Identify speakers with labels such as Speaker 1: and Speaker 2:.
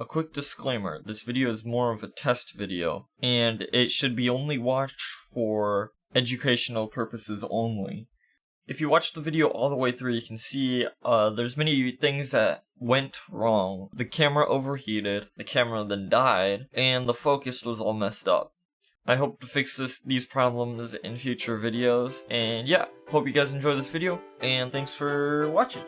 Speaker 1: A quick disclaimer, this video is more of a test video, and it should be only watched for educational purposes only. If you watch the video all the way through, you can see there's many things that went wrong. The camera overheated, the camera then died, and the focus was all messed up. I hope to fix these problems in future videos, and yeah, hope you guys enjoy this video, and thanks for watching.